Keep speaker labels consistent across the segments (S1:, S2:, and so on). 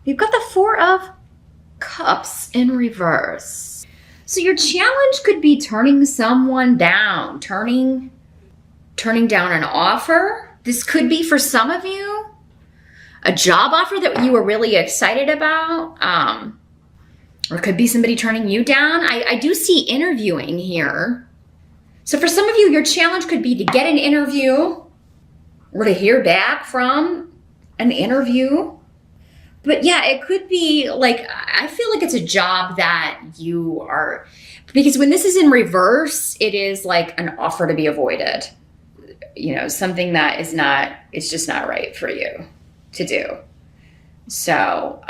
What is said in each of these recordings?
S1: We've got the Four of Cups in reverse. So your challenge could be turning someone down, turning down an offer. This could be for some of you a job offer that you were really excited about. Or it could be somebody turning you down. I do see interviewing here. So for some of you, your challenge could be to get an interview or to hear back from an interview. But yeah, it could be like, I feel like it's a job that you are, because when this is in reverse, it is like an offer to be avoided. You know, something that is not, it's just not right for you to do. So,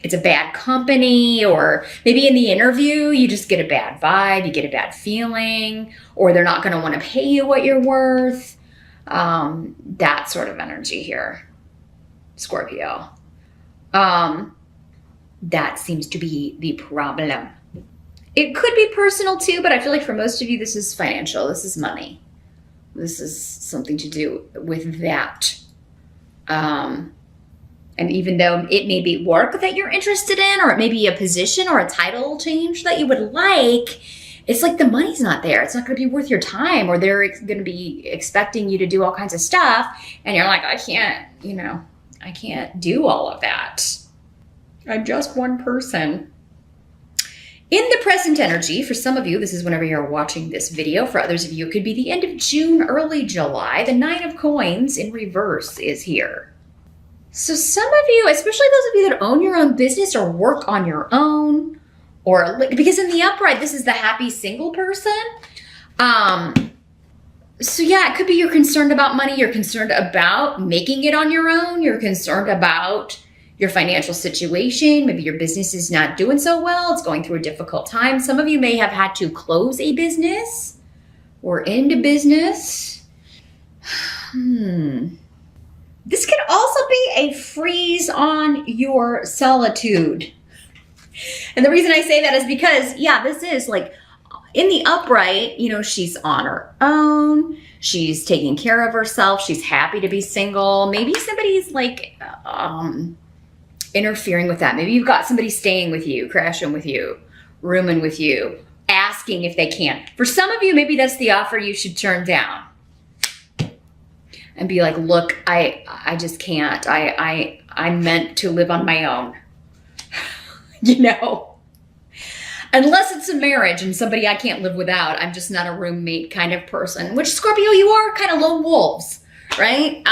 S1: it's a bad company, or maybe in the interview, you just get a bad vibe, you get a bad feeling, or they're not going to want to pay you what you're worth. That sort of energy here, Scorpio. That seems to be the problem. It could be personal too, but I feel like for most of you, this is financial. This is money. This is something to do with that. And even though it may be work that you're interested in, or it may be a position or a title change that you would like, it's like the money's not there. It's not going to be worth your time, or they're going to be expecting you to do all kinds of stuff. And you're like, I can't, you know, I can't do all of that. I'm just one person. In the present energy, for some of you, this is whenever you're watching this video. For others of you, it could be the end of June, early July. The Nine of Coins in reverse is here. So some of you, especially those of you that own your own business or work on your own, or because in the upright, this is the happy single person. So yeah, it could be you're concerned about money. You're concerned about making it on your own. You're concerned about your financial situation. Maybe your business is not doing so well. It's going through a difficult time. Some of you may have had to close a business or end a business. This could also be a freeze on your solitude. And the reason I say that is because, yeah, this is like in the upright, you know, she's on her own. She's taking care of herself. She's happy to be single. Maybe somebody's like interfering with that. Maybe you've got somebody staying with you, crashing with you, rooming with you, asking if they can. For some of you, maybe that's the offer you should turn down. And be like, look, I just can't. I'm meant to live on my own. You know? Unless it's a marriage and somebody I can't live without. I'm just not a roommate kind of person. Which, Scorpio, you are kind of lone wolves, right?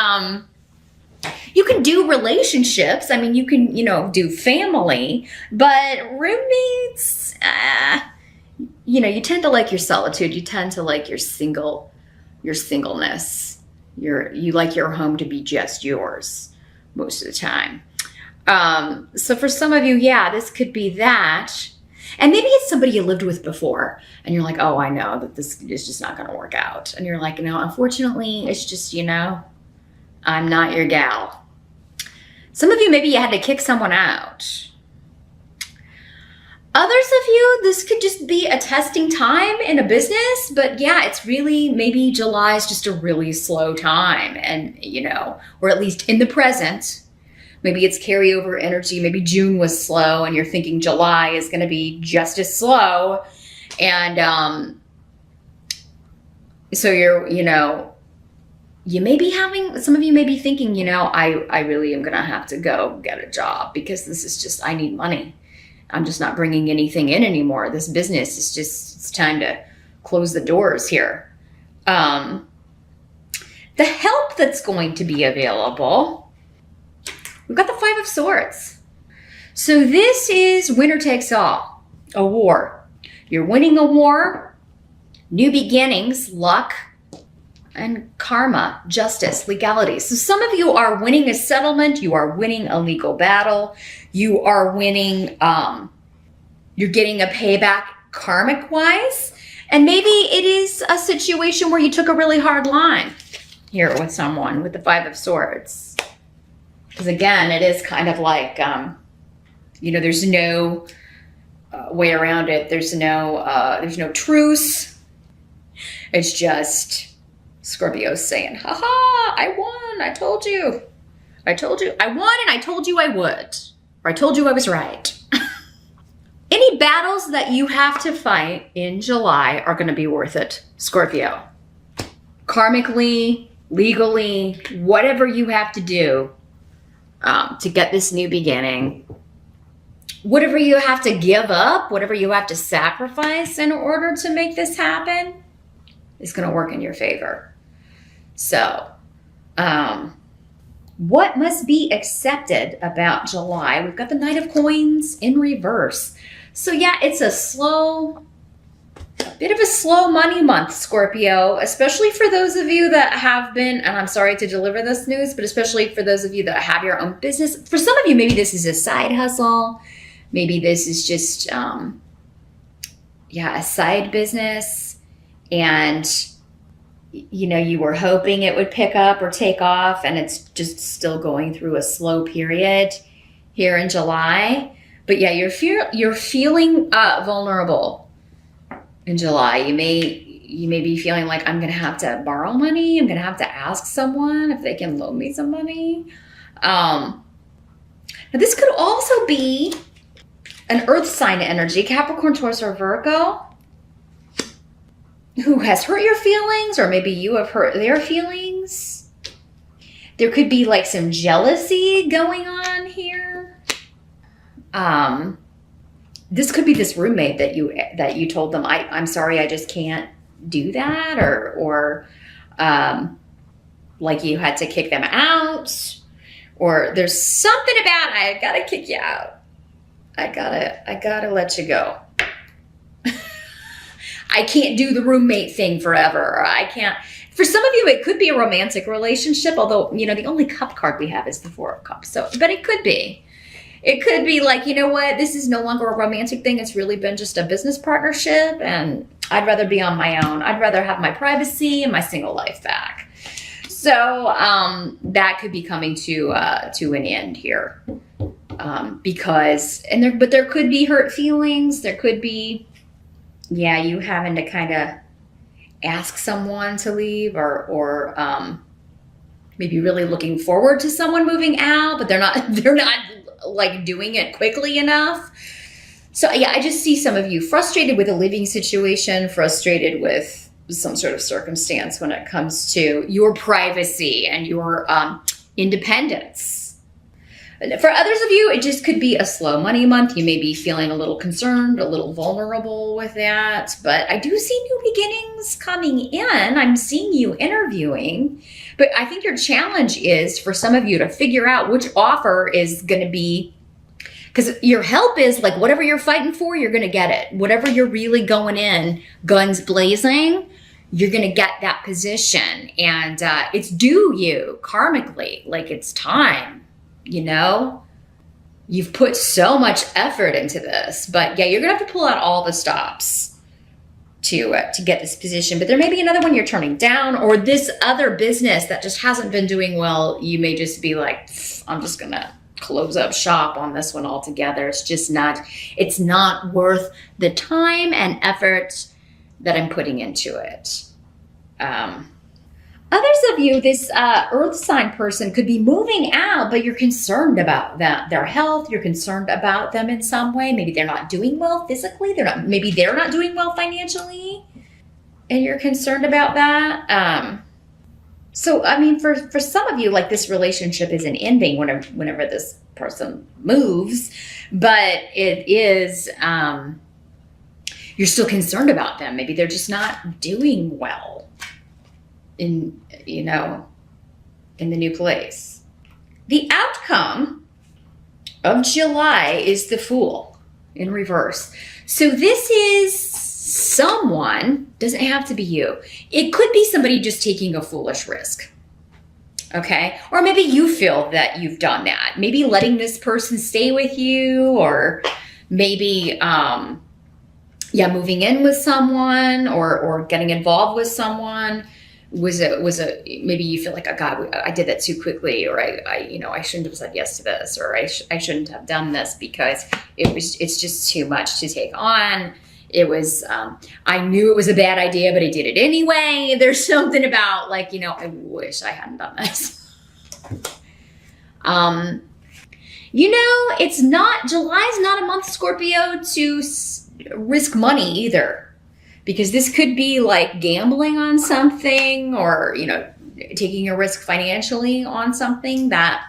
S1: You can do relationships. I mean, you can, you know, do family. But roommates, you know, you tend to like your solitude. You tend to like your singleness. You like your home to be just yours most of the time. So for some of you, yeah, this could be that. And maybe it's somebody you lived with before and you're like, oh, I know that this is just not going to work out. And you're like, no, unfortunately, it's just, you know, I'm not your gal. Some of you, maybe you had to kick someone out. Others of you, this could just be a testing time in a business, but yeah, it's really, maybe July is just a really slow time, and you know, or at least in the present, maybe it's carryover energy. Maybe June was slow and you're thinking July is going to be just as slow. And so you're, you know, you may be having, some of you may be thinking, you know, I really am going to have to go get a job because this is just, I need money. I'm just not bringing anything in anymore. This business is just, it's time to close the doors here. The help that's going to be available, we've got the Five of Swords. So this is winner takes all, a war. You're winning a war, new beginnings, luck, and karma, justice, legality. So some of you are winning a settlement. You are winning a legal battle. You are winning, you're getting a payback karmic wise. And maybe it is a situation where you took a really hard line here with someone with the Five of Swords. Because again, it is kind of like, you know, there's no way around it. There's no truce. It's just Scorpio saying, haha, I won, I told you. I told you I won and I told you I would. Or I told you I was right. Any battles that you have to fight in July are going to be worth it, Scorpio. Karmically, legally, whatever you have to do to get this new beginning, whatever you have to give up, whatever you have to sacrifice in order to make this happen is going to work in your favor. So, what must be accepted about July? We've got the Knight of Coins in reverse. So yeah, it's a bit of a slow money month, Scorpio, especially for those of you that have been, and I'm sorry to deliver this news, but especially for those of you that have your own business. For some of you, maybe this is a side hustle. Maybe this is just, a side business. And, you were hoping it would pick up or take off, and it's just still going through a slow period here in July. But yeah, you're feeling vulnerable in July. You may be feeling like, I'm going to have to borrow money. I'm going to have to ask someone if they can loan me some money. Now this could also be an earth sign energy, Capricorn, Taurus, or Virgo, who has hurt your feelings, or maybe you have hurt their feelings. There could be like some jealousy going on here. This could be this roommate that you told them, I'm sorry, I just can't do that, or like you had to kick them out, or there's something about, I gotta kick you out. I gotta let you go. I can't do the roommate thing forever. Or I can't. For some of you, it could be a romantic relationship, although, the only cup card we have is the Four of Cups. So, but it could be. It could be like, you know what, this is no longer a romantic thing. It's really been just a business partnership, and I'd rather be on my own. I'd rather have my privacy and my single life back. So that could be coming to an end here. But there could be hurt feelings. There could be, you having to kind of ask someone to leave, or maybe really looking forward to someone moving out, but they're not like doing it quickly enough. So yeah, I just see some of you frustrated with a living situation, frustrated with some sort of circumstance when it comes to your privacy and your independence. For others of you, it just could be a slow money month. You may be feeling a little concerned, a little vulnerable with that. But I do see new beginnings coming in. I'm seeing you interviewing. But I think your challenge is for some of you to figure out which offer is going to be, because your help is like whatever you're fighting for, you're going to get it. Whatever you're really going in, guns blazing, you're going to get that position. And it's due you karmically, like it's time. You've put so much effort into this, but yeah, you're gonna have to pull out all the stops to get this position. But there may be another one you're turning down, or this other business that just hasn't been doing well. You may just be like, I'm just gonna close up shop on this one altogether. It's not worth the time and effort that I'm putting into it. Others of you, this earth sign person could be moving out, but you're concerned about their health. You're concerned about them in some way. Maybe they're not doing well physically. Maybe they're not doing well financially, and you're concerned about that. So, I mean, for some of you, like this relationship isn't ending whenever this person moves, but it is, you're still concerned about them. Maybe they're just not doing well in the new place. The outcome of July is the Fool in reverse. So this is someone, doesn't have to be you. It could be somebody just taking a foolish risk. Okay. Or maybe you feel that you've done that. Maybe letting this person stay with you, or maybe, moving in with someone or getting involved with someone maybe you feel like, oh God, I did that too quickly, or I shouldn't have said yes to this, or I shouldn't have done this because it's just too much to take on. It was, I knew it was a bad idea, but I did it anyway. There's something about I wish I hadn't done this. You know, July's not a month, Scorpio, to risk money either. Because this could be like gambling on something, or, you know, taking a risk financially on something, that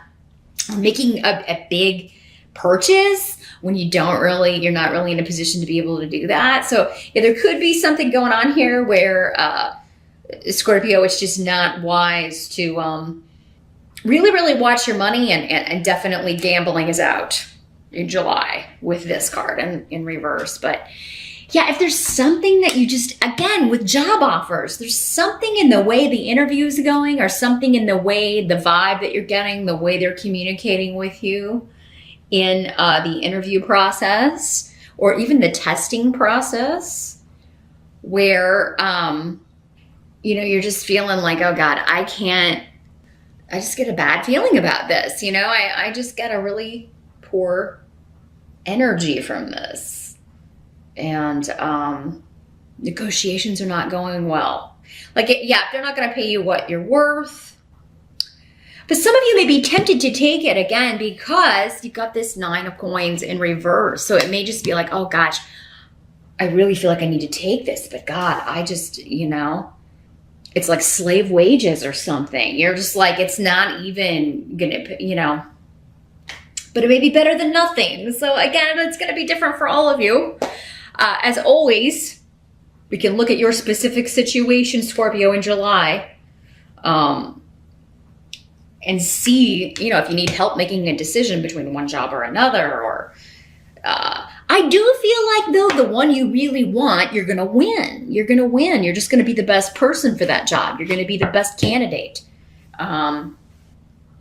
S1: making a big purchase when you're not really in a position to be able to do that. So yeah, there could be something going on here where Scorpio, it's just not wise to really watch your money, and definitely gambling is out in July with this card in reverse. But yeah, if there's something that you just, again, with job offers, there's something in the way the interview is going, or something in the way, the vibe that you're getting, the way they're communicating with you in the interview process, or even the testing process, where, you know, you're just feeling like, oh God, I just get a bad feeling about this. You know, I just get a really poor energy from this. And negotiations are not going well. Like, yeah, they're not going to pay you what you're worth. But some of you may be tempted to take it, again, because you've got this 9 of coins in reverse. So it may just be like, oh gosh, I really feel like I need to take this. But God, I just, you know, it's like slave wages or something. You're just like, it's not even going to, you know, but it may be better than nothing. So again, it's going to be different for all of you. As always, we can look at your specific situation, Scorpio, in July, and see, you know, if you need help making a decision between one job or another. Or I do feel like, though, the one you really want, you're going to win. You're going to win. You're just going to be the best person for that job. You're going to be the best candidate.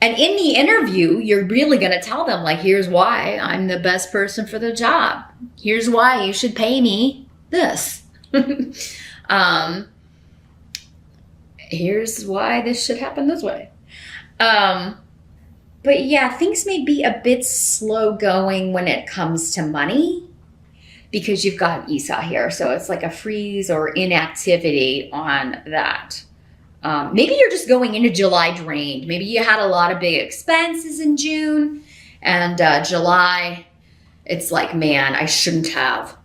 S1: And in the interview, you're really going to tell them, like, here's why I'm the best person for the job. Here's why you should pay me this. Here's why this should happen this way. But yeah, things may be a bit slow going when it comes to money, because you've got Esau here. So it's like a freeze or inactivity on that. Maybe you're just going into July drained. Maybe you had a lot of big expenses in June, and July, it's like, man, I shouldn't have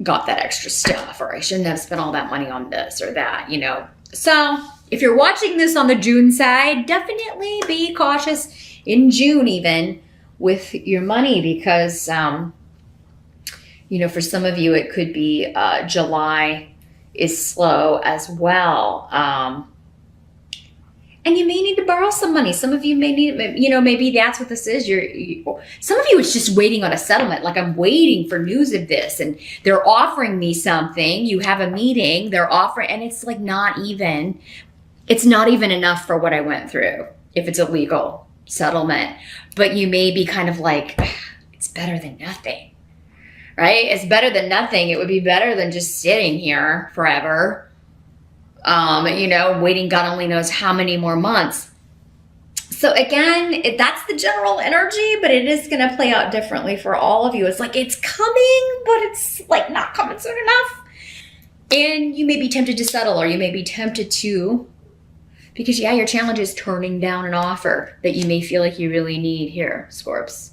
S1: got that extra stuff, or I shouldn't have spent all that money on this or that, you know. So if you're watching this on the June side, definitely be cautious in June even with your money, because, you know, for some of you, it could be July is slow as well. And you may need to borrow some money. Some of you may need, you know, maybe that's what this is. Some of you, it's just waiting on a settlement. Like, I'm waiting for news of this, and they're offering me something. You have a meeting, they're offering, and it's like it's not even enough for what I went through if it's a legal settlement. But you may be kind of like, it's better than nothing, right? It's better than nothing. It would be better than just sitting here forever. You know, waiting God only knows how many more months. So again, that's the general energy, but it is going to play out differently for all of you. It's like, it's coming, but it's like not coming soon enough. And you may be tempted to settle, or you may be tempted to, because yeah, your challenge is turning down an offer that you may feel like you really need here, Scorps.